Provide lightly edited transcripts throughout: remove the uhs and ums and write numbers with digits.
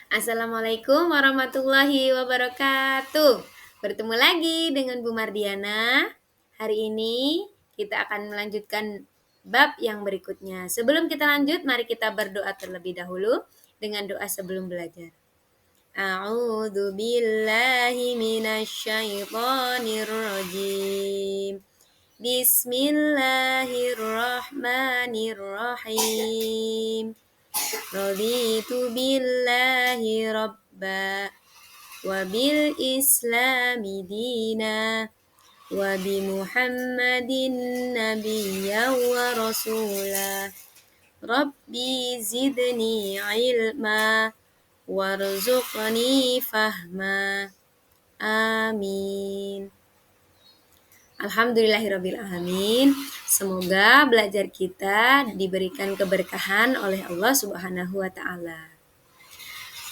Assalamualaikum warahmatullahi wabarakatuh. Bertemu lagi dengan Bu Mardiana. Hari ini kita akan melanjutkan bab yang berikutnya. Sebelum kita lanjut, mari kita berdoa terlebih dahulu dengan doa sebelum belajar. A'udzu billahi minasyaitonir rajim. Bismillahirrahmanirrahim. Raditu billahi rabba wa bil islami dina wa bi Muhammadin nabiyya wa rasula. Rabbi zidni ilma warzuqni fahma. Amin. Alhamdulillahirabbil alamin. Semoga belajar kita diberikan keberkahan oleh Allah Subhanahu wa taala.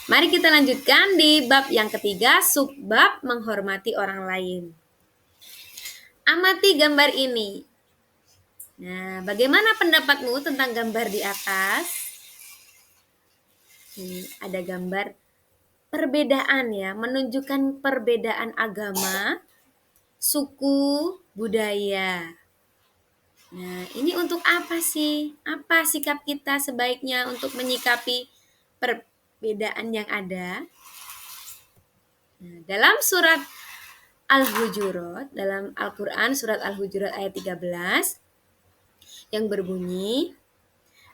Mari kita lanjutkan di bab yang ketiga, subbab menghormati orang lain. Amati gambar ini. Nah, bagaimana pendapatmu tentang gambar di atas? Ada gambar perbedaan ya, menunjukkan perbedaan agama, suku, budaya. Nah, ini untuk apa sih? Apa sikap kita sebaiknya untuk menyikapi perbedaan yang ada? Nah, dalam surat Al-Hujurat, dalam Al-Quran surat Al-Hujurat ayat 13 yang berbunyi,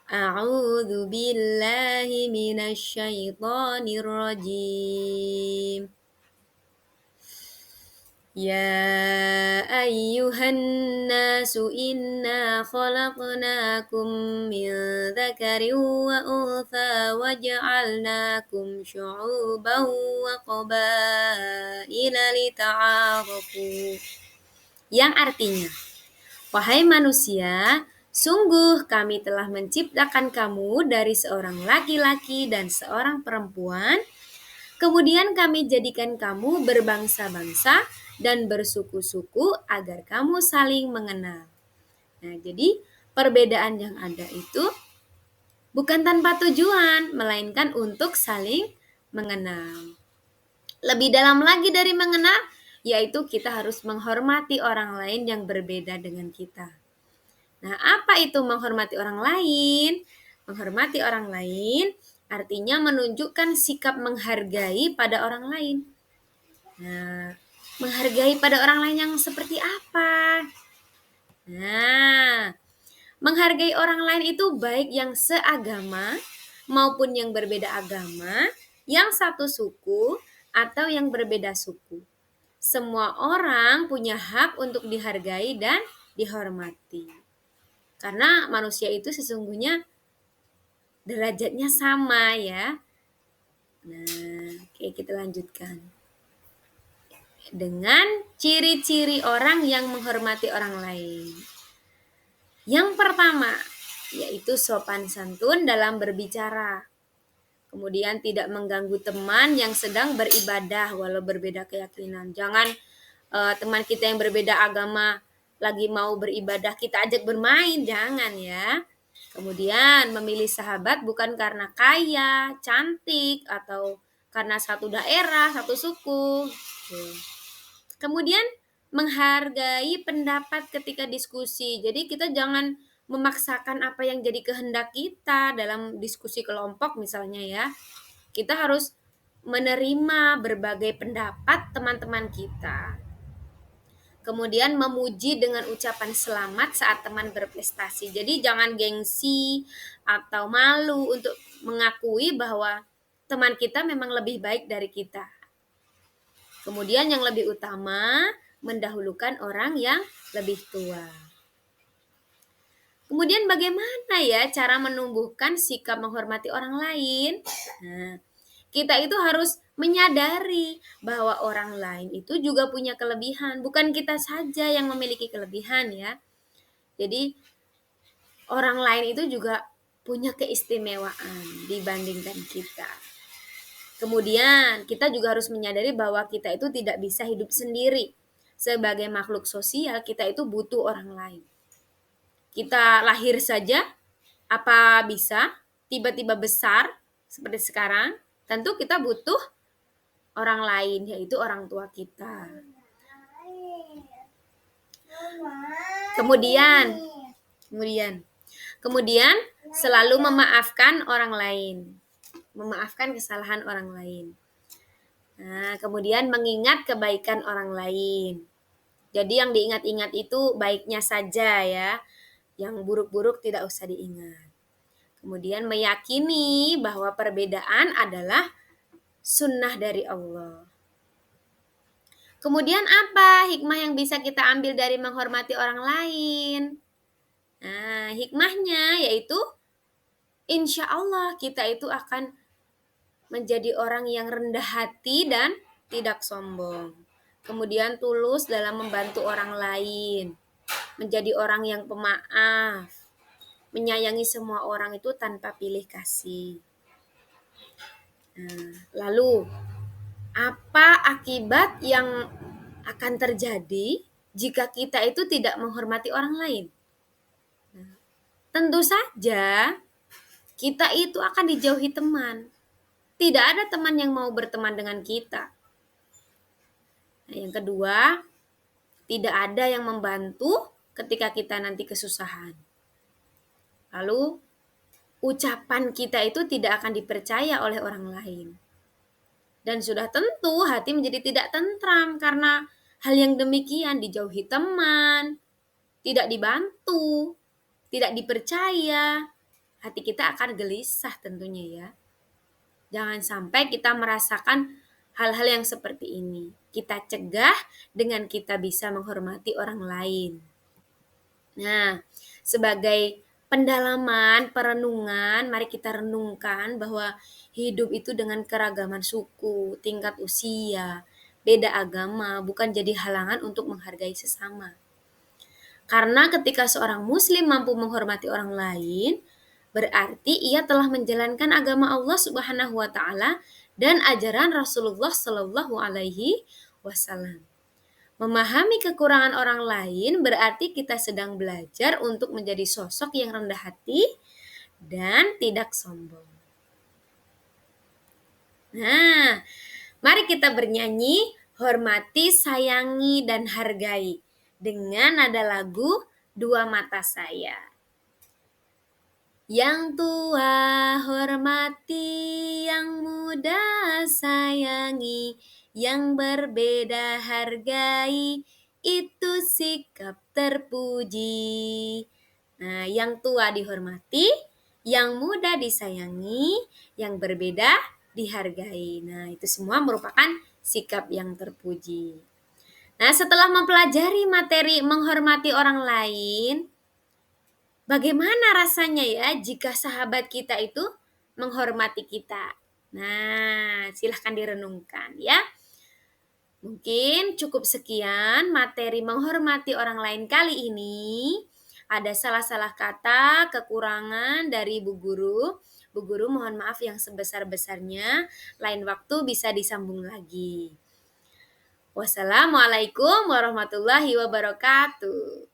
A'udzu billahi minasyaitonir rajim. Ya ayyuhan nasu inna khalaqnakum min dzakarin wa untha wa ja'alnakum syu'uban wa qabaila lita'arafu. Yang artinya, wahai manusia, sungguh kami telah menciptakan kamu dari seorang laki-laki dan seorang perempuan. Kemudian kami jadikan kamu berbangsa-bangsa dan bersuku-suku agar kamu saling mengenal. Nah, jadi perbedaan yang ada itu bukan tanpa tujuan, melainkan untuk saling mengenal. Lebih dalam lagi dari mengenal, yaitu kita harus menghormati orang lain yang berbeda dengan kita. Nah, apa itu menghormati orang lain? Menghormati orang lain artinya menunjukkan sikap menghargai pada orang lain. Nah, menghargai pada orang lain yang seperti apa? Nah, menghargai orang lain itu baik yang seagama maupun yang berbeda agama, yang satu suku atau yang berbeda suku. Semua orang punya hak untuk dihargai dan dihormati. Karena manusia itu sesungguhnya derajatnya sama ya. Nah, oke kita lanjutkan. Dengan ciri-ciri orang yang menghormati orang lain. Yang pertama, yaitu sopan santun dalam berbicara. Kemudian tidak mengganggu teman yang sedang beribadah walau berbeda keyakinan. Jangan teman kita yang berbeda agama lagi mau beribadah kita ajak bermain, jangan ya. Kemudian memilih sahabat bukan karena kaya, cantik, atau karena satu daerah, satu suku. Kemudian menghargai pendapat ketika diskusi. Jadi kita jangan memaksakan apa yang jadi kehendak kita dalam diskusi kelompok misalnya ya. Kita harus menerima berbagai pendapat teman-teman kita. Kemudian memuji dengan ucapan selamat saat teman berprestasi. Jadi jangan gengsi atau malu untuk mengakui bahwa teman kita memang lebih baik dari kita. Kemudian yang lebih utama, mendahulukan orang yang lebih tua. Kemudian bagaimana ya cara menumbuhkan sikap menghormati orang lain? Nah, kita itu harus menyadari bahwa orang lain itu juga punya kelebihan. Bukan kita saja yang memiliki kelebihan ya. Jadi orang lain itu juga punya keistimewaan dibandingkan kita. Kemudian kita juga harus menyadari bahwa kita itu tidak bisa hidup sendiri. Sebagai makhluk sosial kita itu butuh orang lain. Kita lahir saja, apa bisa tiba-tiba besar seperti sekarang, tentu kita butuh orang lain, yaitu orang tua kita. Kemudian selalu memaafkan orang lain. Memaafkan kesalahan orang lain. Nah, kemudian mengingat kebaikan orang lain. Jadi yang diingat-ingat itu baiknya saja ya. Yang buruk-buruk tidak usah diingat. Kemudian meyakini bahwa perbedaan adalah sunnah dari Allah. Kemudian apa hikmah yang bisa kita ambil dari menghormati orang lain? Nah, hikmahnya yaitu insya Allah kita itu akan menjadi orang yang rendah hati dan tidak sombong. Kemudian tulus dalam membantu orang lain. Menjadi orang yang pemaaf. Menyayangi semua orang itu tanpa pilih kasih. Nah, lalu apa akibat yang akan terjadi jika kita itu tidak menghormati orang lain? Nah, tentu saja kita itu akan dijauhi teman. Tidak ada teman yang mau berteman dengan kita. Nah, yang kedua, tidak ada yang membantu ketika kita nanti kesusahan. Lalu, ucapan kita itu tidak akan dipercaya oleh orang lain. Dan sudah tentu hati menjadi tidak tentram karena hal yang demikian, dijauhi teman, tidak dibantu, tidak dipercaya. Hati kita akan gelisah tentunya ya. Jangan sampai kita merasakan hal-hal yang seperti ini. Kita cegah dengan kita bisa menghormati orang lain. Nah, sebagai pendalaman, perenungan, mari kita renungkan bahwa hidup itu dengan keragaman suku, tingkat usia, beda agama, bukan jadi halangan untuk menghargai sesama. Karena ketika seorang muslim mampu menghormati orang lain, berarti ia telah menjalankan agama Allah Subhanahu wa taala dan ajaran Rasulullah Shallallahu alaihi wasallam. Memahami kekurangan orang lain berarti kita sedang belajar untuk menjadi sosok yang rendah hati dan tidak sombong. Nah, mari kita bernyanyi, hormati, sayangi, dan hargai dengan nada lagu Dua Mata Saya. Yang tua hormati, yang muda sayangi, yang berbeda hargai, itu sikap terpuji. Nah, yang tua dihormati, yang muda disayangi, yang berbeda dihargai. Nah, itu semua merupakan sikap yang terpuji. Nah, setelah mempelajari materi menghormati orang lain, bagaimana rasanya ya jika sahabat kita itu menghormati kita? Nah, silahkan direnungkan ya. Mungkin cukup sekian materi menghormati orang lain kali ini. Ada salah-salah kata, kekurangan dari Bu Guru. Bu Guru mohon maaf yang sebesar-besarnya. Lain waktu bisa disambung lagi. Wassalamualaikum warahmatullahi wabarakatuh.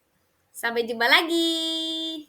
Sampai jumpa lagi.